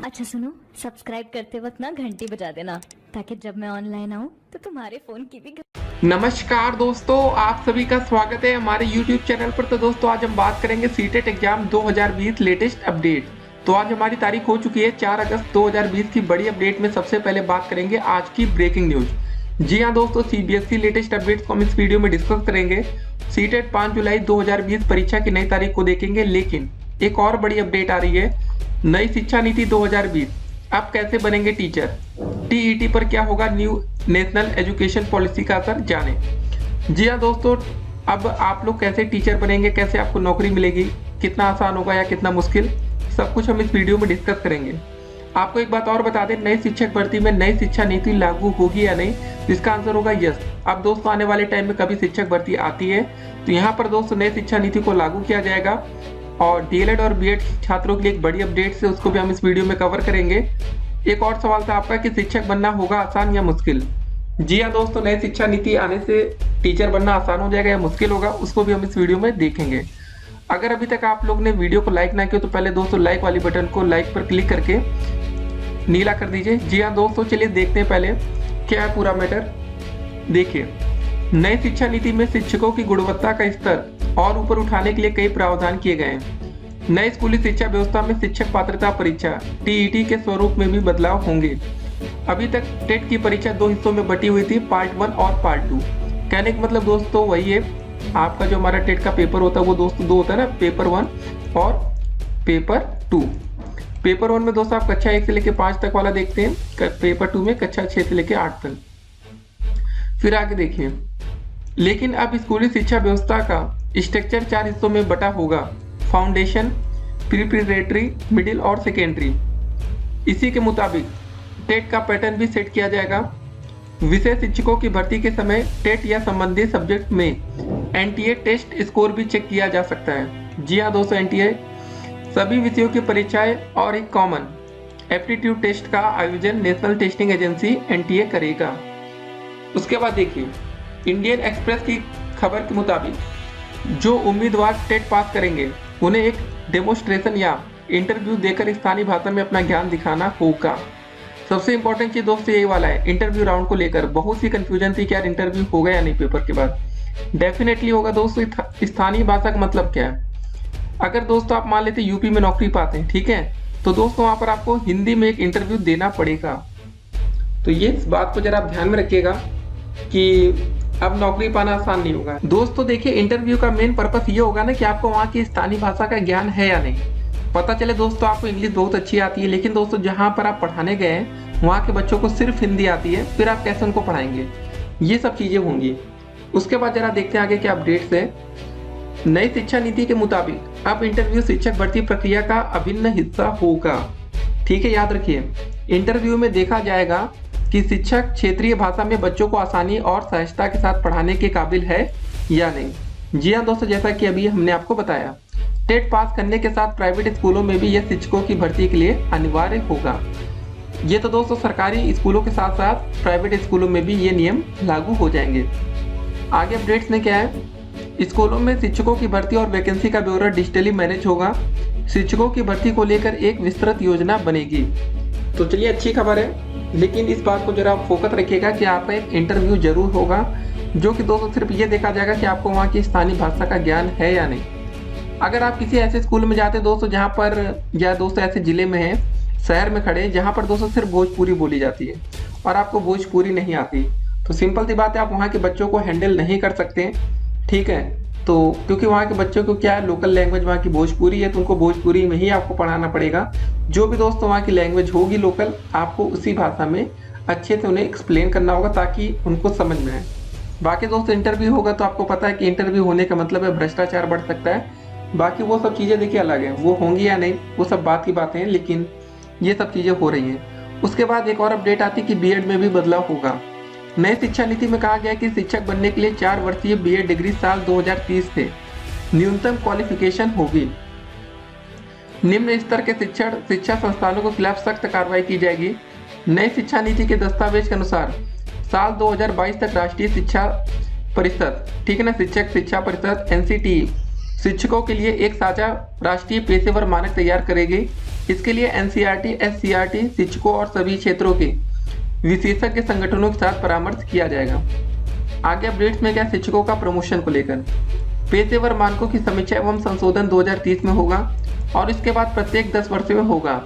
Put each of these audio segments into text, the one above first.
अच्छा सुनो, सब्सक्राइब करते वक्त ना घंटी बजा देना ताकि जब मैं ऑनलाइन आऊँ तो तुम्हारे फोन की भी नमस्कार दोस्तों, आप सभी का स्वागत है हमारे YouTube चैनल पर। तो दोस्तों आज हम बात करेंगे सीटेट एग्जाम 2020 लेटेस्ट अपडेट। तो आज हमारी तारीख हो चुकी है 4 अगस्त 2020 की बड़ी अपडेट में सबसे पहले बात करेंगे आज की ब्रेकिंग न्यूज। जी हाँ दोस्तों, CBSE लेटेस्ट अपडेट्स को हम इस वीडियो में डिस्कस करेंगे। सीटेट 5 जुलाई 2020 परीक्षा की नई तारीख को देखेंगे, लेकिन एक और बड़ी अपडेट आ रही है। नई शिक्षा नीति 2020, अब कैसे बनेंगे टीचर, TET पर क्या होगा न्यू नेशनल एजुकेशन पॉलिसी का असर, जाने। जी हाँ दोस्तों, अब आप लोग कैसे टीचर बनेंगे, कैसे आपको नौकरी मिलेगी, कितना आसान होगा या कितना मुश्किल, सब कुछ हम इस वीडियो में डिस्कस करेंगे। आपको एक बात और बता दें, नई शिक्षक भर्ती में नई शिक्षा नीति लागू होगी या नहीं, इसका आंसर होगा यस। अब दोस्तों आने वाले टाइम में कभी शिक्षक भर्ती आती है तो यहाँ पर दोस्तों नई शिक्षा नीति को लागू किया जाएगा। और DLED और BEd छात्रों के लिए एक बड़ी अपडेट से उसको भी हम इस वीडियो में कवर करेंगे। एक और सवाल था आपका कि शिक्षक बनना होगा आसान या मुश्किल। जी हाँ दोस्तों, नई शिक्षा नीति आने से टीचर बनना आसान हो जाएगा या मुश्किल होगा, उसको भी हम इस वीडियो में देखेंगे। अगर अभी तक आप लोग ने वीडियो को लाइक ना किया तो पहले दोस्तों लाइक वाली बटन को लाइक पर क्लिक करके नीला कर दीजिए। जी हाँ दोस्तों, चलिए देखते हैं पहले क्या है पूरा मैटर। देखिए, नई शिक्षा नीति में शिक्षकों की गुणवत्ता का स्तर और ऊपर उठाने के लिए कई प्रावधान किए गए हैं। नई स्कूली शिक्षा व्यवस्था में शिक्षक पात्रता परीक्षा TET के स्वरूप में भी बदलाव होंगे। अभी तक टेट की परीक्षा दो हिस्सों में बटी हुई थी, पार्ट 1 और पार्ट 2। कहने का मतलब दोस्तों वही है, आपका जो हमारा टेट का पेपर होता है वो दोस्तों दो होता है ना, पेपर 1 और पेपर 2। पेपर 1 में दोस्तों आप कक्षा 1 से लेकर 5 तक वाला देखते हैं, पेपर 2 में कक्षा 6 से लेकर 8 तक। फिर आगे देखिए, लेकिन अब स्कूली शिक्षा व्यवस्था का स्ट्रक्चर 4 हिस्सों में बटा होगा, फाउंडेशन, प्रीपरेटरी, मिडिल और सेकेंडरी। इसी के मुताबिक टेट का पैटर्न भी सेट किया जाएगा। विषय शिक्षकों की भर्ती के समय टेट या संबंधित सब्जेक्ट में NTA टेस्ट स्कोर भी चेक किया जा सकता है। जी हाँ दोस्तों, NTA सभी विषयों की परीक्षाएं और एक कॉमन एप्टीट्यूड टेस्ट का आयोजन नेशनल टेस्टिंग एजेंसी NTA करेगा। उसके बाद देखिए, इंडियन एक्सप्रेस की खबर के मुताबिक जो उम्मीदवार टेट पास करेंगे उन्हें एक डेमोस्ट्रेशन या इंटरव्यू देकर स्थानीय भाषा में अपना ज्ञान दिखाना होगा। सबसे इंपॉर्टेंट चीज दोस्तों यही वाला है, इंटरव्यू राउंड को लेकर बहुत सी कंफ्यूजन थी कि यार इंटरव्यू होगा या नहीं पेपर के बाद। डेफिनेटली होगा दोस्तों। स्थानीय भाषा का मतलब क्या है, अगर दोस्तों आप मान लेते यूपी में नौकरी पाते हैं, ठीक है, तो दोस्तों वहां पर आपको हिंदी में एक इंटरव्यू देना पड़ेगा। तो ये इस बात को जरा आप ध्यान में रखिएगा कि अब नौकरी पाना आसान नहीं होगा। दोस्तों देखिए, इंटरव्यू का मेन पर्पस ये होगा ना कि आपको वहाँ की स्थानीय भाषा का ज्ञान है या नहीं। पता चले दोस्तों आपको इंग्लिश बहुत अच्छी आती है, लेकिन दोस्तों जहाँ पर आप पढ़ाने गए हैं वहाँ के बच्चों को सिर्फ हिंदी आती है, फिर आप कैसे उनको पढ़ाएंगे, ये सब चीजें होंगी। उसके बाद जरा देखते हैं आगे क्या अपडेट्स है। नई शिक्षा नीति के मुताबिक अब इंटरव्यू शिक्षक भर्ती प्रक्रिया का अभिन्न हिस्सा होगा। ठीक है, याद रखिए, इंटरव्यू में देखा जाएगा कि शिक्षक क्षेत्रीय भाषा में बच्चों को आसानी और सहजता के साथ पढ़ाने के काबिल है या नहीं। जी हाँ दोस्तों, जैसा कि अभी हमने आपको बताया, टेट पास करने के साथ प्राइवेट स्कूलों में भी यह शिक्षकों की भर्ती के लिए अनिवार्य होगा। ये तो दोस्तों सरकारी स्कूलों के साथ साथ प्राइवेट स्कूलों में भी ये नियम लागू हो जाएंगे। आगे अपडेट्स में क्या है, स्कूलों में शिक्षकों की भर्ती और वैकेंसी का ब्यौरा डिजिटली मैनेज होगा। शिक्षकों की भर्ती को लेकर एक विस्तृत योजना बनेगी। तो चलिए, अच्छी खबर है, लेकिन इस बात को जरा आप फोकस रखिएगा कि आपका एक इंटरव्यू जरूर होगा, जो कि दोस्तों सिर्फ ये देखा जाएगा कि आपको वहाँ की स्थानीय भाषा का ज्ञान है या नहीं। अगर आप किसी ऐसे स्कूल में जाते दोस्तों जहाँ पर, या दोस्तों ऐसे जिले में है, शहर में खड़े जहाँ पर दोस्तों सिर्फ भोजपुरी बोली जाती है और आपको भोजपुरी नहीं आती, तो सिंपल सी बात है, आप वहाँ के बच्चों को हैंडल नहीं कर सकते। ठीक है, तो क्योंकि वहाँ के बच्चों को क्या है, लोकल लैंग्वेज वहाँ की भोजपुरी है, तो उनको भोजपुरी में ही आपको पढ़ाना पड़ेगा। जो भी दोस्तों वहाँ की लैंग्वेज होगी लोकल, आपको उसी भाषा में अच्छे से उन्हें एक्सप्लेन करना होगा ताकि उनको समझ में आए। बाकी दोस्तों इंटरव्यू होगा तो आपको पता है कि इंटरव्यू होने का मतलब है भ्रष्टाचार बढ़ सकता है। बाकी वो सब चीज़ें देखिए अलग है, वो होंगी या नहीं वो सब बात की बातें हैं, लेकिन ये सब चीज़ें हो रही हैं। उसके बाद एक और अपडेट आती है कि BEd में भी बदलाव होगा। नई शिक्षा नीति में कहा गया कि शिक्षक बनने के लिए 4 वर्षीय BEd डिग्री साल 2030 से न्यूनतम क्वालिफिकेशन होगी। निम्न स्तर के शिक्षा संस्थानों के खिलाफ सख्त कार्रवाई की जाएगी। नई शिक्षा नीति के दस्तावेज के अनुसार साल 2022 तक राष्ट्रीय शिक्षा परिषद, ठीक है ना, शिक्षक शिक्षा परिषद NCTE शिक्षकों के लिए एक साझा राष्ट्रीय पेशेवर मानक तैयार करेगी। इसके लिए एनसीईआरटी, एससीईआरटी, शिक्षकों और सभी क्षेत्रों के विशेषज्ञ संगठनों के साथ परामर्श किया जाएगा। आगे अपडेट्स में क्या, शिक्षकों का प्रमोशन को लेकर पेशेवर मानकों की समीक्षा एवं संशोधन 2030 में होगा और इसके बाद प्रत्येक 10 वर्ष में होगा।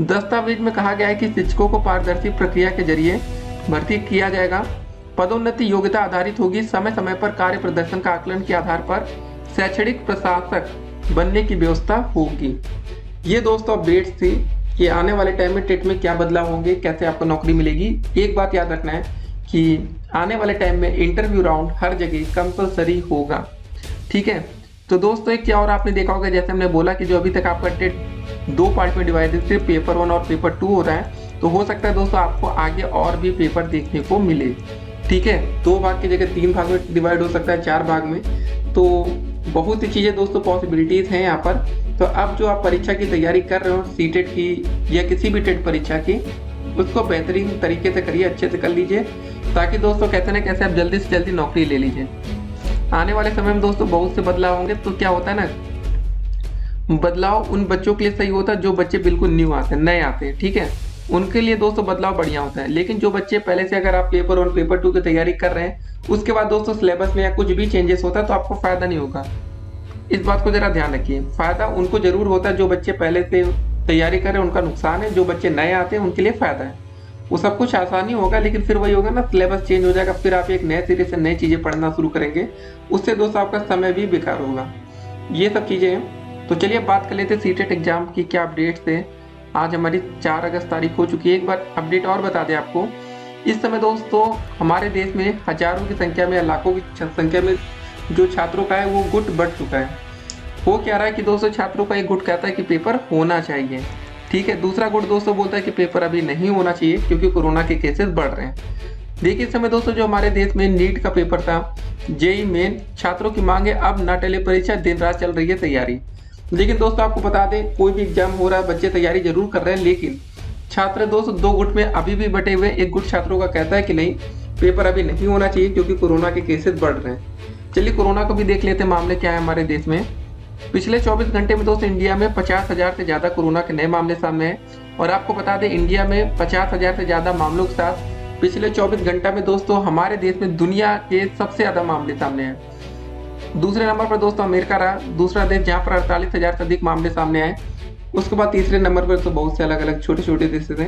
दस्तावेज में कहा गया है कि शिक्षकों को पारदर्शी प्रक्रिया के जरिए भर्ती किया जाएगा। पदोन्नति योग्यता आधारित होगी। समय समय पर कार्य प्रदर्शन का आकलन के आधार पर शैक्षणिक प्रशासक बनने की व्यवस्था होगी। ये दोस्तों अपडेट्स थी कि आने वाले टाइम में टेट में क्या बदलाव होंगे, कैसे आपको नौकरी मिलेगी। एक बात याद रखना है कि आने वाले टाइम में इंटरव्यू राउंड हर जगह कंपलसरी होगा, ठीक है। तो दोस्तों एक क्या और आपने देखा होगा, जैसे हमने बोला कि जो अभी तक आपका टेट 2 पार्ट में डिवाइडेड, सिर्फ पेपर 1 और पेपर 2 हो रहा है, तो हो सकता है दोस्तों आपको आगे और भी पेपर देखने को मिले, ठीक है। 2 भाग की जगह 3 भाग में डिवाइड हो सकता है, 4 भाग में। तो बहुत सी चीज़ें दोस्तों पॉसिबिलिटीज़ हैं यहाँ पर। तो अब जो आप परीक्षा की तैयारी कर रहे हो, सीटेट की या किसी भी टेट परीक्षा की, उसको बेहतरीन तरीके से करिए, अच्छे से कर लीजिए, ताकि दोस्तों कैसे ना कैसे आप जल्दी से जल्दी नौकरी ले लीजिए। आने वाले समय में दोस्तों बहुत से बदलाव होंगे। तो क्या होता है ना, बदलाव उन बच्चों के लिए सही होता है जो बच्चे बिल्कुल न्यू आते हैं, नए आते हैं, ठीक है, उनके लिए दोस्तों बदलाव बढ़िया होता है। लेकिन जो बच्चे पहले से, अगर आप पेपर 1 पेपर 2 की तैयारी कर रहे हैं, उसके बाद दोस्तों सिलेबस में या कुछ भी चेंजेस होता है तो आपको फायदा नहीं होगा। इस बात को जरा ध्यान रखिए। फायदा उनको जरूर होता है जो बच्चे पहले से तैयारी कर रहे हैं, उनका नुकसान है। जो बच्चे नए आते हैं उनके लिए फायदा है। वो सब कुछ आसानी होगा, लेकिन फिर वही होगा ना, सिलेबस चेंज हो जाएगा, फिर आप एक नए सिरे से नई चीजें पढ़ना शुरू करेंगे, उससे दोस्तों आपका समय भी बेकार होगा। ये सब चीजें हैं। तो चलिए बात कर लेते हैं सीटेट एग्जाम की क्या अपडेट्स थे। आज हमारी 4 अगस्त तारीख हो चुकी है। एक बार अपडेट और बता दें आपको, इस समय दोस्तों हमारे देश में हजारों की संख्या में या लाखों की संख्या में जो छात्रों का है वो गुट बढ़ चुका है। हो क्या रहा है कि दोस्तों छात्रों का एक गुट कहता है कि पेपर होना चाहिए, ठीक है, दूसरा गुट दोस्तों बोलता है कि पेपर अभी नहीं होना चाहिए क्योंकि कोरोना के केसेस बढ़ रहे हैं। देखिए इस समय दोस्तों जो हमारे देश में नीट का पेपर था, जेई मेन, छात्रों की मांग है अब ना टले परीक्षा, दिन रात चल रही है तैयारी। लेकिन दोस्तों आपको बता दें, कोई भी एग्जाम हो रहा है, बच्चे तैयारी जरूर कर रहे हैं, लेकिन छात्र दोस्तों 2 गुट में अभी भी बटे हुए। एक गुट छात्रों का कहता है कि नहीं, पेपर अभी नहीं होना चाहिए क्योंकि कोरोना के केसेस बढ़ रहे हैं। चलिए कोरोना को भी देख लेते हैं, मामले क्या है हमारे देश में। पिछले 24 घंटे में दोस्तों इंडिया में 50,000 से ज्यादा कोरोना के नए मामले सामने हैं। और आपको बता दें, इंडिया में 50,000 से ज्यादा मामलों के साथ पिछले 24 घंटा में दोस्तों हमारे देश में दुनिया के सबसे ज्यादा मामले सामने हैं। दूसरे नंबर पर दोस्तों अमेरिका रहा, दूसरा देश जहाँ पर 48,000 से अधिक मामले सामने आए। उसके बाद तीसरे नंबर पर तो बहुत से अलग अलग छोटे छोटे देश थे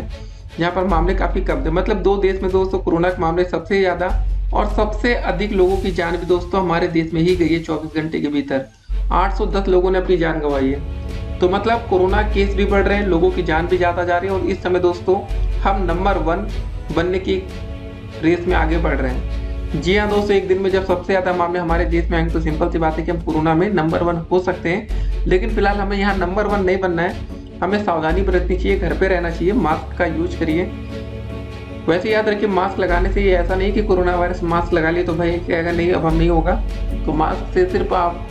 जहाँ पर मामले काफी कम थे। मतलब 2 देश में दोस्तों कोरोना के मामले सबसे ज्यादा और सबसे अधिक लोगों की जान भी दोस्तों हमारे देश में ही गई है। 24 घंटे के भीतर 810 लोगों ने अपनी जान गंवाई है। तो मतलब कोरोना केस भी बढ़ रहे हैं, लोगों की जान भी ज्यादा जा रही है और इस समय दोस्तों हम नंबर 1 बनने की रेस में आगे बढ़ रहे हैं। जी हाँ दोस्तों, एक दिन में जब सबसे ज्यादा मामले हमारे देश में आएंगे तो सिंपल सी बात है कि हम कोरोना में नंबर 1 हो सकते हैं। लेकिन फिलहाल हमें यहाँ नंबर 1 नहीं बनना है, हमें सावधानी बरतनी चाहिए, घर पे रहना चाहिए, मास्क का यूज करिए। वैसे याद रखिए, मास्क लगाने से ये ऐसा नहीं कि कोरोना वायरस मास्क लगा लिए तो भाई कहेगा नहीं अब हम नहीं होगा। तो मास्क से सिर्फ आप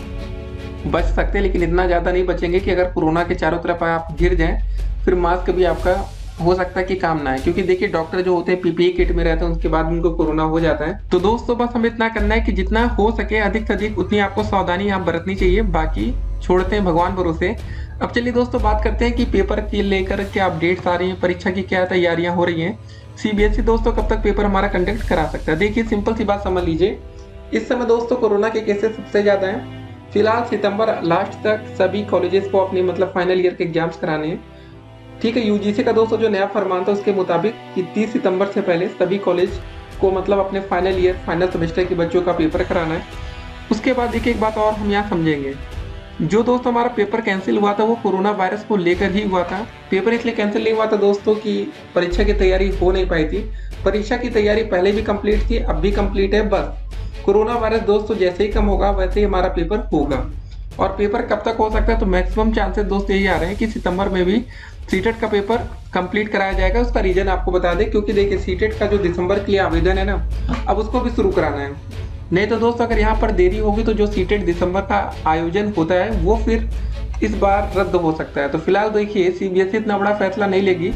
बच सकते हैं, लेकिन इतना ज़्यादा नहीं बचेंगे कि अगर कोरोना के चारों तरफ आप गिर जाएं, फिर मास्क भी आपका हो सकता है कि काम ना आए। क्योंकि देखिए डॉक्टर जो होते हैं पीपीई किट में रहते हैं, उसके बाद उनको कोरोना हो जाता है। तो दोस्तों बस हमें इतना करना है कि जितना हो सके अधिक से अधिक उतनी आपको सावधानी आप बरतनी चाहिए, बाकी छोड़ते हैं भगवान भरोसे। अब चलिए दोस्तों बात करते हैं कि पेपर के लेकर क्या अपडेट्स आ रही हैं, परीक्षा की क्या तैयारियां हो रही हैं। सीबीएसई दोस्तों कब तक पेपर हमारा कंडक्ट करा सकता है। देखिए सिंपल सी बात समझ लीजिए, इस समय दोस्तों कोरोना के केसेस सबसे ज्यादा हैं। फिलहाल सितंबर लास्ट तक सभी कॉलेजेस को अपने मतलब फाइनल ईयर के एग्जाम्स कराने हैं, ठीक है। यूजीसी का दोस्तों जो नया फरमान था उसके मुताबिक कि 30 सितंबर से पहले सभी कॉलेज को मतलब अपने फाइनल ईयर फाइनल सेमेस्टर के बच्चों का पेपर कराना है। उसके बाद देखिए एक बात और हम यहाँ समझेंगे, जो दोस्तों हमारा पेपर कैंसिल हुआ था वो कोरोना वायरस को लेकर ही हुआ था। पेपर इसलिए कैंसिल नहीं हुआ था दोस्तों कि परीक्षा की तैयारी हो नहीं पाई थी। परीक्षा की तैयारी पहले भी कंप्लीट थी, अब भी कंप्लीट है, बस कोरोना वायरस दोस्तों जैसे ही कम होगा वैसे ही हमारा पेपर होगा। और पेपर कब तक हो सकता है, तो मैक्सिमम चांसेस दोस्तों यही आ रहे हैं कि सितंबर में भी सीटेट का पेपर कंप्लीट कराया जाएगा। उसका रीजन आपको बता दें, क्योंकि देखिए सीटेट का जो दिसंबर के लिए आवेदन है ना, अब उसको भी शुरू कराना है। नहीं तो दोस्तों अगर यहाँ पर देरी होगी तो जो सीटेट दिसंबर का आयोजन होता है वो फिर इस बार रद्द हो सकता है। तो फिलहाल देखिए सीबीएसई इतना बड़ा फैसला नहीं लेगी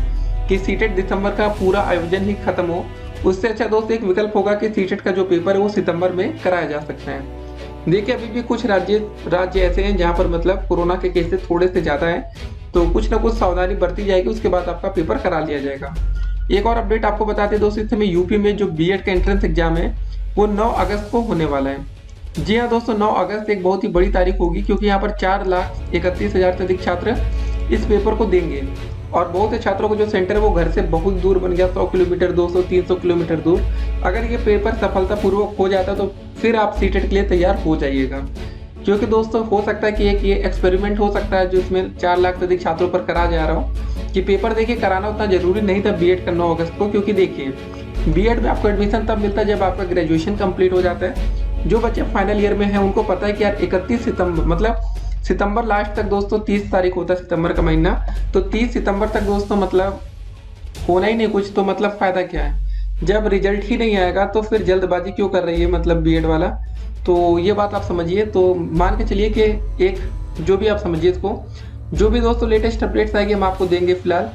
कि सीटेट दिसंबर का पूरा आयोजन ही खत्म हो। उससे अच्छा दोस्तों एक विकल्प होगा कि सीटेट का जो पेपर है वो सितंबर में कराया जा सकता है। देखिए अभी भी कुछ राज्य ऐसे हैं जहाँ पर मतलब कोरोना के केसेस थोड़े से ज़्यादा हैं, तो कुछ ना कुछ सावधानी बरती जाएगी, उसके बाद आपका पेपर करा लिया जाएगा। एक और अपडेट आपको बताते हैं दोस्तों, इस समय यूपी में जो बीएड का एंट्रेंस एग्जाम है वो 9 अगस्त को होने वाला है। जी हाँ दोस्तों, 9 अगस्त एक बहुत ही बड़ी तारीख होगी, क्योंकि यहाँ पर 4,31,000 से अधिक छात्र इस पेपर को देंगे और बहुत से छात्रों को जो सेंटर है वो घर से बहुत दूर बन गया, 100 किलोमीटर, 200, 300 किलोमीटर दूर। अगर ये पेपर सफलतापूर्वक हो जाता तो फिर आप सीटेट के लिए तैयार हो जाइएगा, क्योंकि दोस्तों हो सकता है कि एक ये एक्सपेरिमेंट हो सकता है जो इसमें 4 लाख से अधिक छात्रों पर करा जा रहा हो, कि पेपर देखिए कराना उतना जरूरी नहीं था बीएड का 9 अगस्त को, क्योंकि देखिए बीएड में आपको एडमिशन तब मिलता है जब आपका ग्रेजुएशन कंप्लीट हो जाता है। जो बच्चे फाइनल ईयर में हैं उनको पता है कि यार 31 सितंबर मतलब सितंबर लास्ट तक दोस्तों 30 तारीख होता है सितंबर का महीना, तो 30 सितंबर तक दोस्तों मतलब होना ही नहीं कुछ, तो मतलब फायदा क्या है। जब रिजल्ट ही नहीं आएगा तो फिर जल्दबाजी क्यों कर रही है मतलब बीएड वाला। तो ये बात आप समझिए। तो मान के चलिए कि एक जो भी आप समझिए इसको, जो भी दोस्तों लेटेस्ट अपडेट्स आएंगे हम आपको देंगे। फिलहाल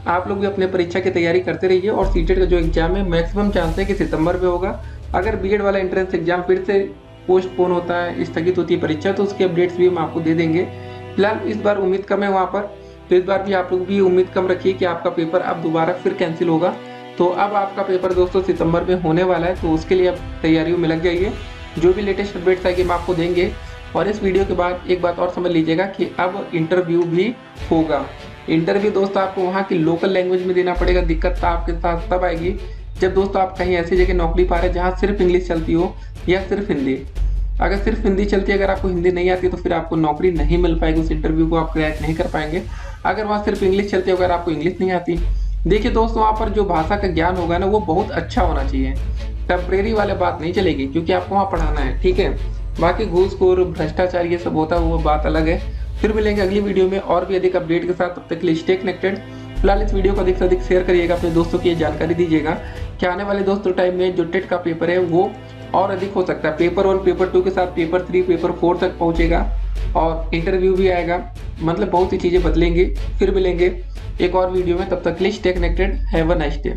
आप लोग भी अपने परीक्षा की तैयारी करते रहिए, और सीटेट का जो एग्जाम है मैक्सिमम चांस है कि सितंबर में होगा। अगर बीएड वाला एंट्रेंस एग्जाम फिर से पोस्टपोन होता है, स्थगित होती है परीक्षा, तो उसके अपडेट्स भी हम आपको दे देंगे। फिलहाल इस बार उम्मीद कम है वहाँ पर, तो इस बार भी आप लोग भी उम्मीद कम रखिए कि आपका पेपर अब दोबारा फिर कैंसिल होगा। तो अब आपका पेपर दोस्तों सितंबर में होने वाला है, तो उसके लिए अब तैयारियों में लग जाइए। जो भी लेटेस्ट अपडेट्स आएंगे हम आपको देंगे। और इस वीडियो के बाद एक बात और समझ लीजिएगा कि अब इंटरव्यू भी होगा। इंटरव्यू दोस्तों आपको वहाँ की लोकल लैंग्वेज में देना पड़ेगा। दिक्कत तो आपके साथ तब आएगी जब दोस्तों आप कहीं ऐसी जगह नौकरी पा रहे हैं जहाँ सिर्फ इंग्लिश चलती हो या सिर्फ हिंदी। अगर सिर्फ हिंदी चलती है, अगर आपको हिंदी नहीं आती तो फिर आपको नौकरी नहीं मिल पाएगी, उस इंटरव्यू को आप क्रैक नहीं कर पाएंगे। अगर वहाँ सिर्फ इंग्लिश चलती है, अगर आपको इंग्लिश नहीं आती, देखिए दोस्तों वहाँ पर जो भाषा का ज्ञान होगा ना वो बहुत अच्छा होना चाहिए। टेम्परेरी वाले बात नहीं चलेगी, क्योंकि आपको वहाँ पढ़ाना है, ठीक है। बाकी घूसखोर भ्रष्टाचार ये सब होता है वो बात अलग है। फिर मिलेंगे अगली वीडियो में और भी अधिक अपडेट के साथ, तब तक के लिए स्टे कनेक्टेड। फिलहाल इस वीडियो को अधिक से अधिक शेयर करिएगा, अपने दोस्तों की ये जानकारी दीजिएगा कि आने वाले दोस्तों टाइम में जो टेट का पेपर है वो और अधिक हो सकता है। पेपर 1 पेपर 2 के साथ पेपर 3 पेपर 4 तक पहुंचेगा और इंटरव्यू भी आएगा, मतलब बहुत सी चीज़ें बदलेंगी। फिर मिलेंगे एक और वीडियो में, तब तक के लिए stay connected. Have a nice day.